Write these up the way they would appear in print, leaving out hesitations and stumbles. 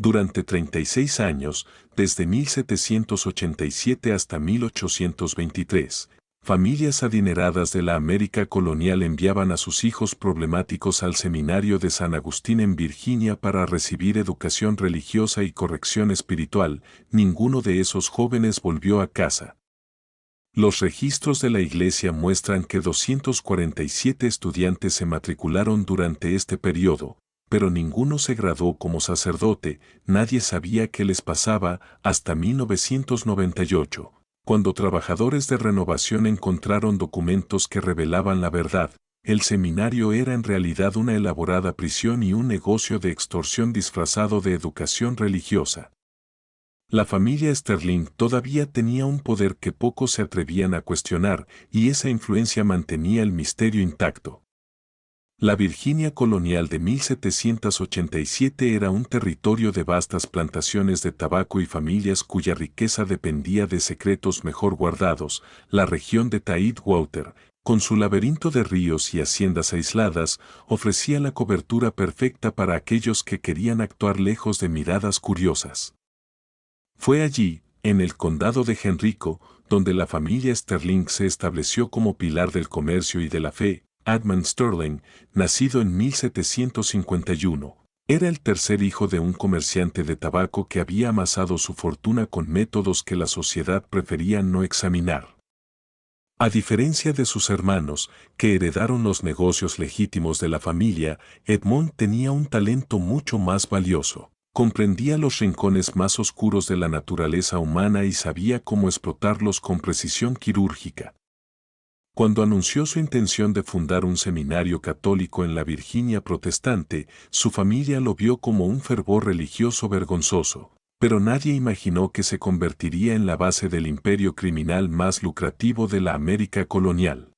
Durante 36 años, desde 1787 hasta 1823, familias adineradas de la América colonial enviaban a sus hijos problemáticos al seminario de San Agustín en Virginia para recibir educación religiosa y corrección espiritual. Ninguno de esos jóvenes volvió a casa. Los registros de la iglesia muestran que 247 estudiantes se matricularon durante este periodo, pero ninguno se graduó como sacerdote. Nadie sabía qué les pasaba hasta 1998, cuando trabajadores de renovación encontraron documentos que revelaban la verdad. El seminario era en realidad una elaborada prisión y un negocio de extorsión disfrazado de educación religiosa. La familia Sterling todavía tenía un poder que pocos se atrevían a cuestionar, y esa influencia mantenía el misterio intacto. La Virginia colonial de 1787 era un territorio de vastas plantaciones de tabaco y familias cuya riqueza dependía de secretos mejor guardados. La región de Tidewater, con su laberinto de ríos y haciendas aisladas, ofrecía la cobertura perfecta para aquellos que querían actuar lejos de miradas curiosas. Fue allí, en el condado de Henrico, donde la familia Sterling se estableció como pilar del comercio y de la fe. Edmund Sterling, nacido en 1751, era el tercer hijo de un comerciante de tabaco que había amasado su fortuna con métodos que la sociedad prefería no examinar. A diferencia de sus hermanos, que heredaron los negocios legítimos de la familia, Edmund tenía un talento mucho más valioso. Comprendía los rincones más oscuros de la naturaleza humana y sabía cómo explotarlos con precisión quirúrgica. Cuando anunció su intención de fundar un seminario católico en la Virginia protestante, su familia lo vio como un fervor religioso vergonzoso, pero nadie imaginó que se convertiría en la base del imperio criminal más lucrativo de la América colonial.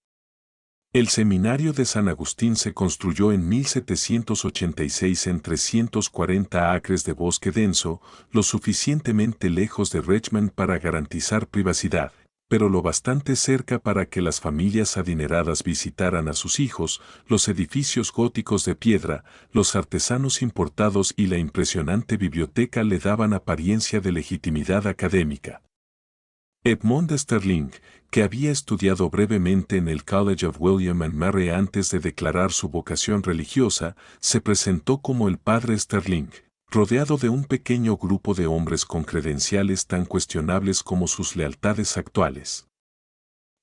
El seminario de San Agustín se construyó en 1786 en 340 acres de bosque denso, lo suficientemente lejos de Richmond para garantizar privacidad, pero lo bastante cerca para que las familias adineradas visitaran a sus hijos. Los edificios góticos de piedra, los artesanos importados y la impresionante biblioteca le daban apariencia de legitimidad académica. Edmund Sterling, que había estudiado brevemente en el College of William and Mary antes de declarar su vocación religiosa, se presentó como el padre Sterling, rodeado de un pequeño grupo de hombres con credenciales tan cuestionables como sus lealtades actuales.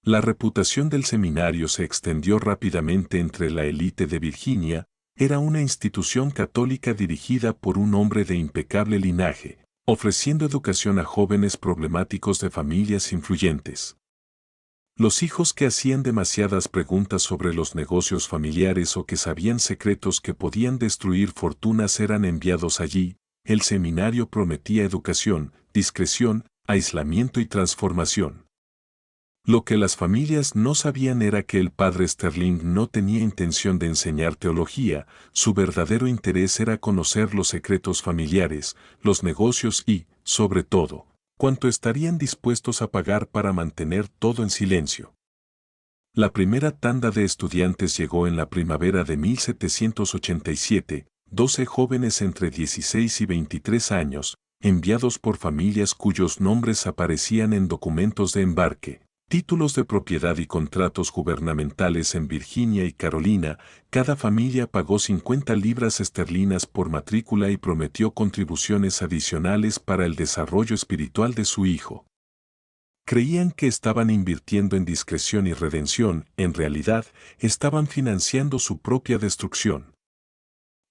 La reputación del seminario se extendió rápidamente entre la élite de Virginia. Era una institución católica dirigida por un hombre de impecable linaje, ofreciendo educación a jóvenes problemáticos de familias influyentes. Los hijos que hacían demasiadas preguntas sobre los negocios familiares o que sabían secretos que podían destruir fortunas eran enviados allí. El seminario prometía educación, discreción, aislamiento y transformación. Lo que las familias no sabían era que el padre Sterling no tenía intención de enseñar teología. Su verdadero interés era conocer los secretos familiares, los negocios y, sobre todo, cuánto estarían dispuestos a pagar para mantener todo en silencio. La primera tanda de estudiantes llegó en la primavera de 1787, 12 jóvenes entre 16 y 23 años, enviados por familias cuyos nombres aparecían en documentos de embarque, títulos de propiedad y contratos gubernamentales en Virginia y Carolina. Cada familia pagó 50 libras esterlinas por matrícula y prometió contribuciones adicionales para el desarrollo espiritual de su hijo. Creían que estaban invirtiendo en discreción y redención. En realidad, estaban financiando su propia destrucción.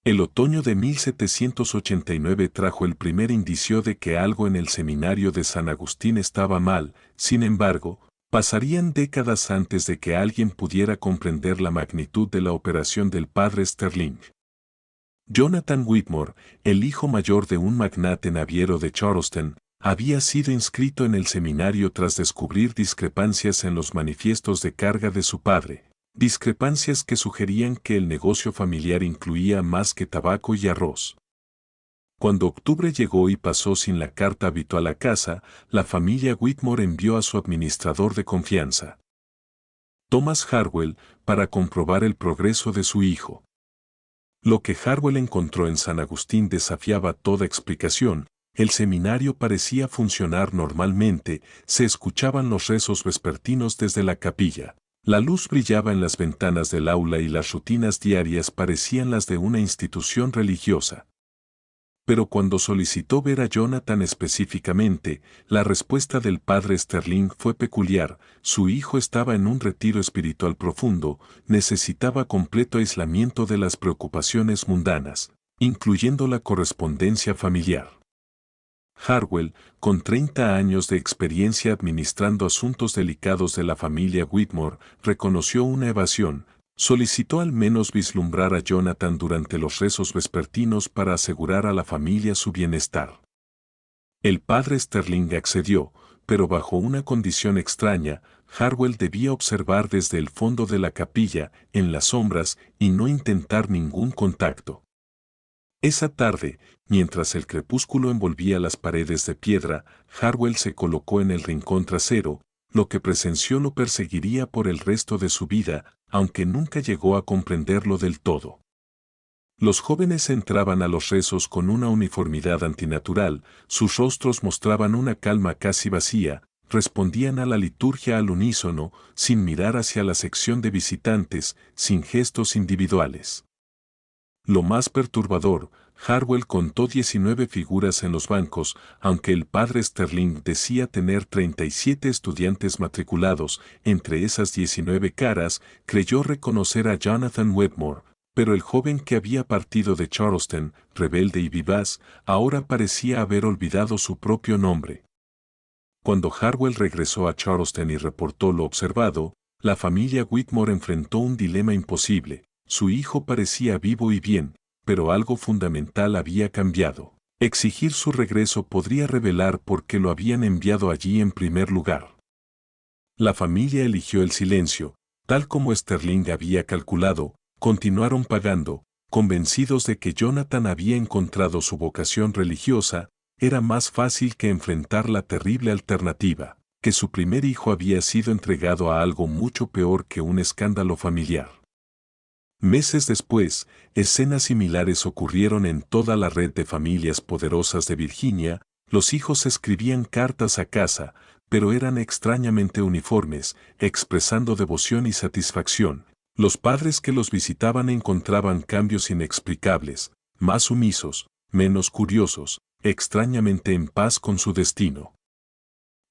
El otoño de 1789 trajo el primer indicio de que algo en el seminario de San Agustín estaba mal. Sin embargo, pasarían décadas antes de que alguien pudiera comprender la magnitud de la operación del padre Sterling. Jonathan Whitmore, el hijo mayor de un magnate naviero de Charleston, había sido inscrito en el seminario tras descubrir discrepancias en los manifiestos de carga de su padre, discrepancias que sugerían que el negocio familiar incluía más que tabaco y arroz. Cuando octubre llegó y pasó sin la carta habitual a casa, la familia Whitmore envió a su administrador de confianza, Thomas Harwell, para comprobar el progreso de su hijo. Lo que Harwell encontró en San Agustín desafiaba toda explicación. El seminario parecía funcionar normalmente, se escuchaban los rezos vespertinos desde la capilla. La luz brillaba en las ventanas del aula y las rutinas diarias parecían las de una institución religiosa. Pero cuando solicitó ver a Jonathan específicamente, la respuesta del padre Sterling fue peculiar. Su hijo estaba en un retiro espiritual profundo, necesitaba completo aislamiento de las preocupaciones mundanas, incluyendo la correspondencia familiar. Harwell, con 30 años de experiencia administrando asuntos delicados de la familia Whitmore, reconoció una evasión. Solicitó al menos vislumbrar a Jonathan durante los rezos vespertinos para asegurar a la familia su bienestar. El padre Sterling accedió, pero bajo una condición extraña. Harwell debía observar desde el fondo de la capilla, en las sombras, y no intentar ningún contacto. Esa tarde, mientras el crepúsculo envolvía las paredes de piedra, Harwell se colocó en el rincón trasero. Lo que presenció lo perseguiría por el resto de su vida, aunque nunca llegó a comprenderlo del todo. Los jóvenes entraban a los rezos con una uniformidad antinatural, sus rostros mostraban una calma casi vacía, respondían a la liturgia al unísono, sin mirar hacia la sección de visitantes, sin gestos individuales. Lo más perturbador, Harwell contó 19 figuras en los bancos, aunque el padre Sterling decía tener 37 estudiantes matriculados. Entre esas 19 caras, creyó reconocer a Jonathan Wetmore, pero el joven que había partido de Charleston, rebelde y vivaz, ahora parecía haber olvidado su propio nombre. Cuando Harwell regresó a Charleston y reportó lo observado, la familia Whitmore enfrentó un dilema imposible. Su hijo parecía vivo y bien, pero algo fundamental había cambiado. Exigir su regreso podría revelar por qué lo habían enviado allí en primer lugar. La familia eligió el silencio, tal como Sterling había calculado. Continuaron pagando, convencidos de que Jonathan había encontrado su vocación religiosa. Era más fácil que enfrentar la terrible alternativa, que su primer hijo había sido entregado a algo mucho peor que un escándalo familiar. Meses después, escenas similares ocurrieron en toda la red de familias poderosas de Virginia. Los hijos escribían cartas a casa, pero eran extrañamente uniformes, expresando devoción y satisfacción. Los padres que los visitaban encontraban cambios inexplicables, más sumisos, menos curiosos, extrañamente en paz con su destino.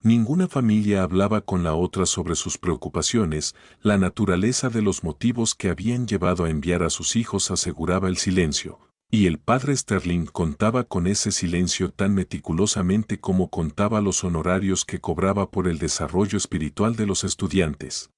Ninguna familia hablaba con la otra sobre sus preocupaciones. La naturaleza de los motivos que habían llevado a enviar a sus hijos aseguraba el silencio, y el padre Sterling contaba con ese silencio tan meticulosamente como contaba los honorarios que cobraba por el desarrollo espiritual de los estudiantes.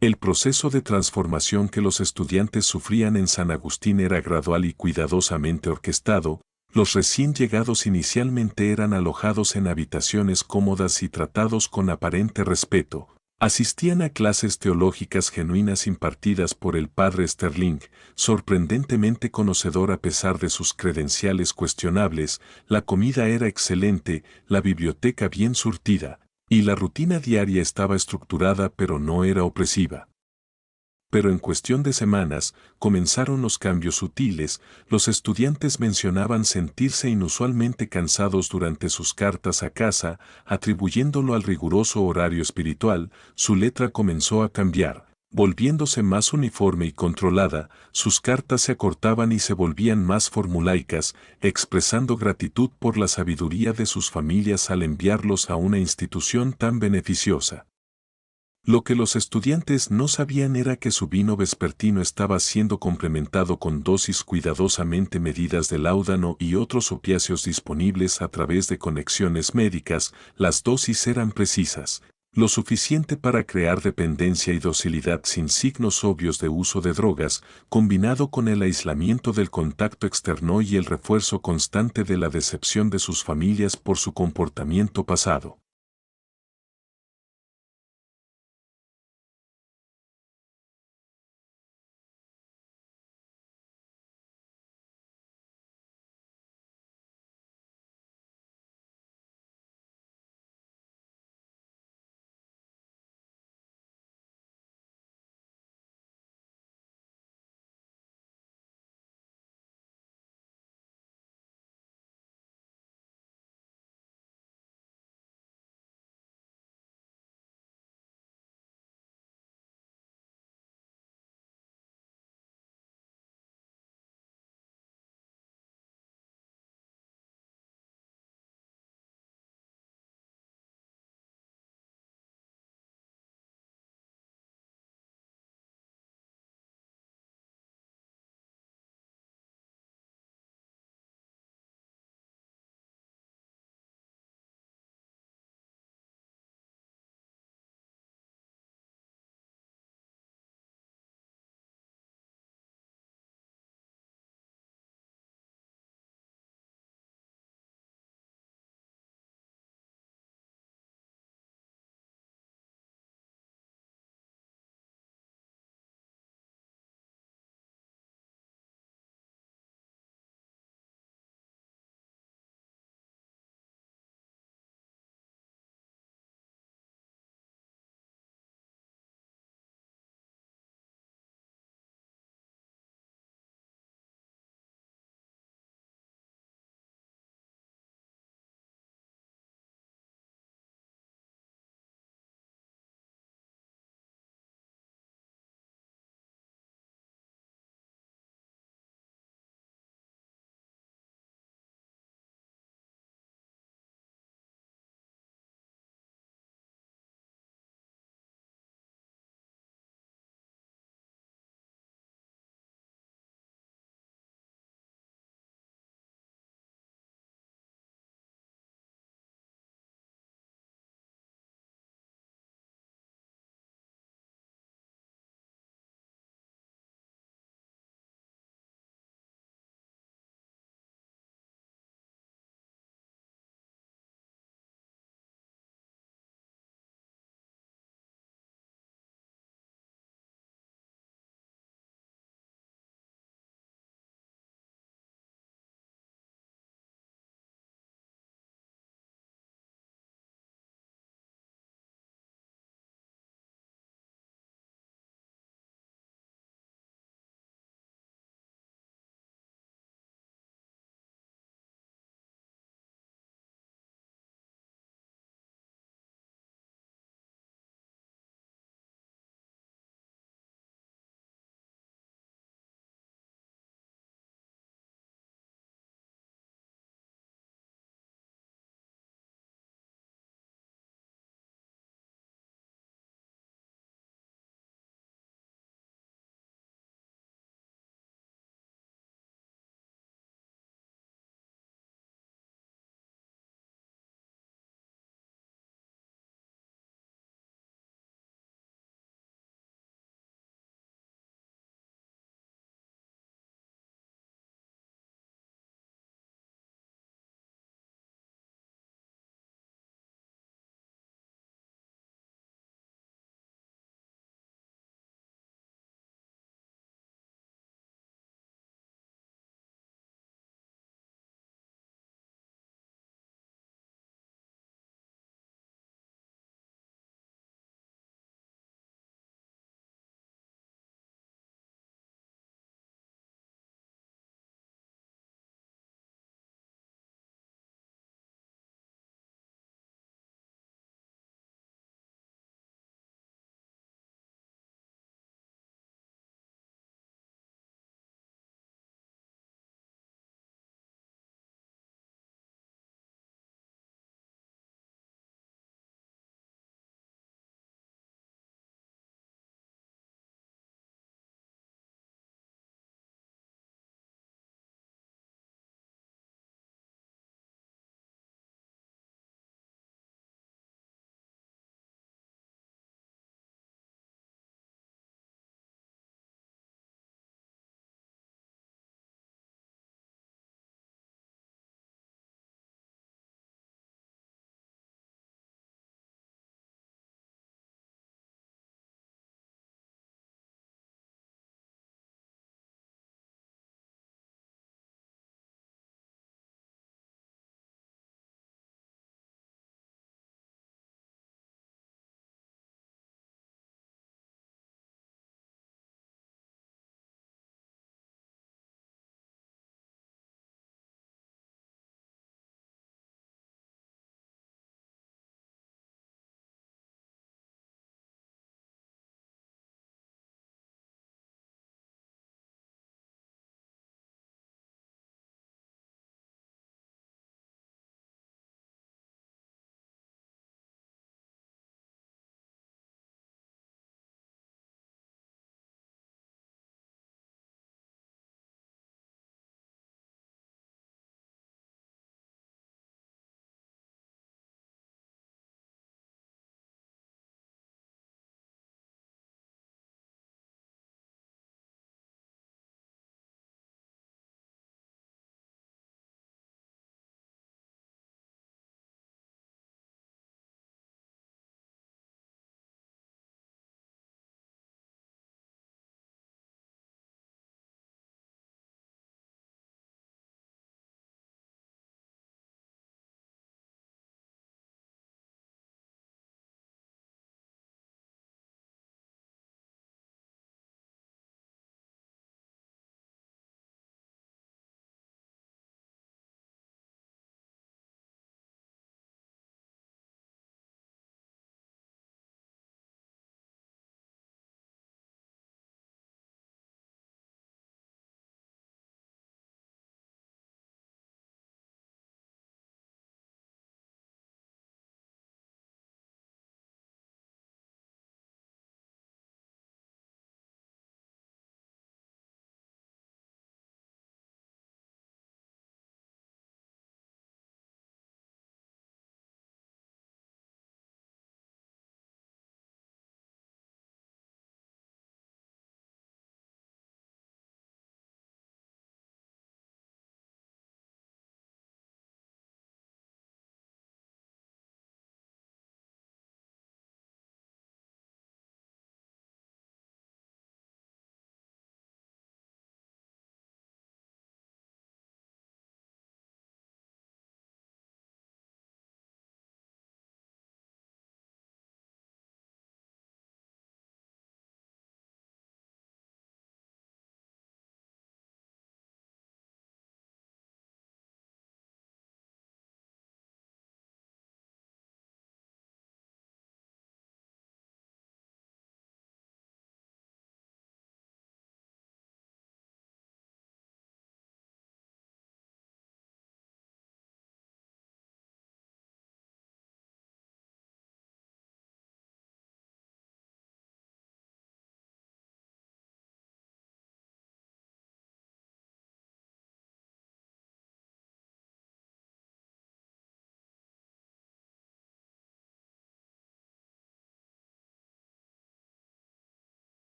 El proceso de transformación que los estudiantes sufrían en San Agustín era gradual y cuidadosamente orquestado. Los recién llegados inicialmente eran alojados en habitaciones cómodas y tratados con aparente respeto. Asistían a clases teológicas genuinas impartidas por el padre Sterling, sorprendentemente conocedor a pesar de sus credenciales cuestionables. La comida era excelente, la biblioteca bien surtida, y la rutina diaria estaba estructurada pero no era opresiva. Pero en cuestión de semanas, comenzaron los cambios sutiles. Los estudiantes mencionaban sentirse inusualmente cansados durante sus cartas a casa, atribuyéndolo al riguroso horario espiritual. Su letra comenzó a cambiar, volviéndose más uniforme y controlada. Sus cartas se acortaban y se volvían más formulaicas, expresando gratitud por la sabiduría de sus familias al enviarlos a una institución tan beneficiosa. Lo que los estudiantes no sabían era que su vino vespertino estaba siendo complementado con dosis cuidadosamente medidas de láudano y otros opiáceos disponibles a través de conexiones médicas. Las dosis eran precisas, lo suficiente para crear dependencia y docilidad sin signos obvios de uso de drogas, combinado con el aislamiento del contacto externo y el refuerzo constante de la decepción de sus familias por su comportamiento pasado.